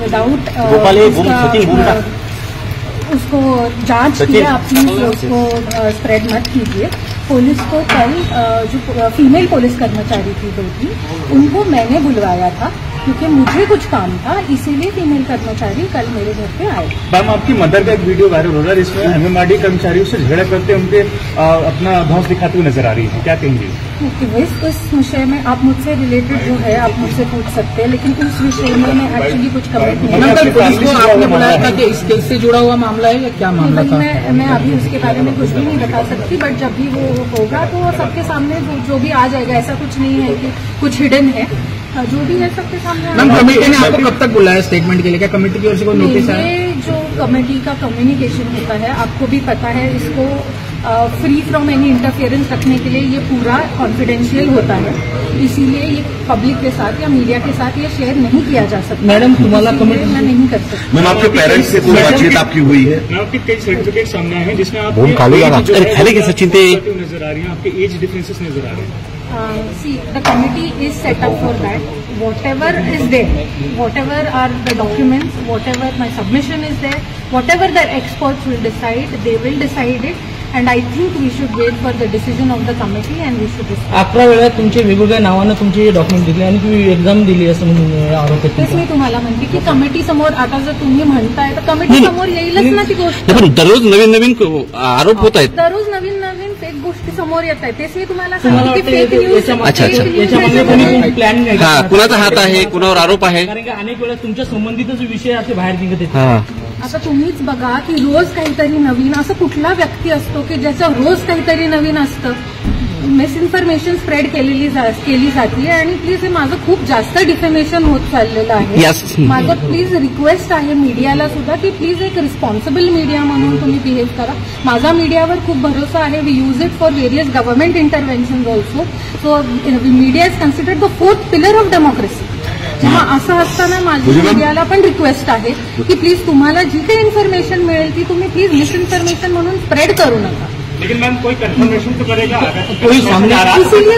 Without उसको जांच किए आप प्लीज उसको स्प्रेड मत कीजिए। पुलिस को कल जो फीमेल पुलिस कर्मचारी थी 2-3 उनको मैंने बुलवाया था क्योंकि मुझे कुछ काम था, इसीलिए फीमेल कर्मचारी कल मेरे घर पे आए। मैम आपकी मदर का एक वीडियो वायरल हो रहा है जिसमें एमएमआरडी कर्मचारियों से झगड़ा करते उनके अपना धौंस दिखाते हुए नजर आ रही है, क्या कहेंगे? इस विषय में आप मुझसे रिलेटेड जो है आप मुझसे पूछ सकते हैं, लेकिन उस विषय में मैं एक्चुअली कुछ कमेंट नहीं। पुलिस को आपने बुलाया था कि इस केस से जुड़ा हुआ मामला है या क्या मामला था? मैं अभी उसके बारे में कुछ भी नहीं बता सकती, बट जब भी वो होगा तो सबके सामने जो भी आ जाएगा। ऐसा कुछ नहीं है कि कुछ हिडन है, जो भी है सबके सामने। मैम कमेटी ने आपको कब तक बुलाया स्टेटमेंट के लिए? क्या कमेटी की ओर से कोई नोटिस आया? ये जो कमेटी का कम्युनिकेशन होता है आपको भी पता है, इसको फ्री फ्रॉम एनी इंटरफेरेंस रखने के लिए ये पूरा कॉन्फिडेंशियल होता है, इसीलिए ये पब्लिक के साथ या मीडिया के साथ ये शेयर नहीं किया जा सकता। मैडम तुम्हारा कमेटी मैं नहीं कर सकती। मैम आपके पेरेंट्स से कोई बातचीत आपकी हुई है? मैम आपके कई सर्टिफिकेट सामने आए हैं जिसमें आप नजर आ रही है, आपके एज डिफरेंसेस नजर आ रहे हैं। See, the committee is set up for that. Whatever is there, whatever are the documents, whatever my submission is there, whatever the experts will decide, they will decide it. And I think we should wait for the decision of the committee and we should decide. 11 वेळा तुमचे वेगवेगळ्या नावानं तुमचे document दिले आणि तुम्ही exam दिली असं म्हणून आरोप आहे. तेच मी तुम्हाला म्हणते की कमिटी समोर आता जर तुम्ही म्हणताय तर कमिटी समोर येईलच ना ती गोष्ट. पण दररोज नवीन नवीन आरोप होत आहेत. दररोज नवीन नवीन फेक गोष्टी समोर येत आहेत. तेच मी तुम्हाला सांगते की फेक न्यूज. अच्छा याच्यामध्ये कोणी प्लॅन नाही. हा कुणाचा हात आहे, कुणावर आरोप आहे? कारण की अनेक वेळा तुमच्या संबंधितच विषय असे बाहेर निघत आहेत. आता तुम्हीच बघा की रोज काहीतरी नवीन, असं कुठला व्यक्ती असतो की ज्याचं रोज काहीतरी नवीन असतं. मिसइन्फॉर्मेशन स्प्रेड केली जाते आणि प्लीज हे माझं खूप जास्त डिफेमेशन होत चाललेलं आहे. माझं प्लीज रिक्वेस्ट आहे मीडियाला सुद्धा की प्लीज एक रिस्पॉन्सिबल मीडिया म्हणून तुम्ही बिहेव करा. माझा मीडियावर खूप भरोसा आहे. We use it for various government intervention also. So media is considered the 4th pillar of democracy. जेव्हा असं असताना माझी मीडियाला पण रिक्वेस्ट आहे की प्लीज तुम्हाला जी काही इन्फॉर्मेशन मिळेल ती तुम्ही प्लीज मिसइन्फॉर्मेशन म्हणून स्प्रेड करू नका. लेकिन मैम कोई कंफर्मेशन तो करेगा? कोई सामने इसीलिए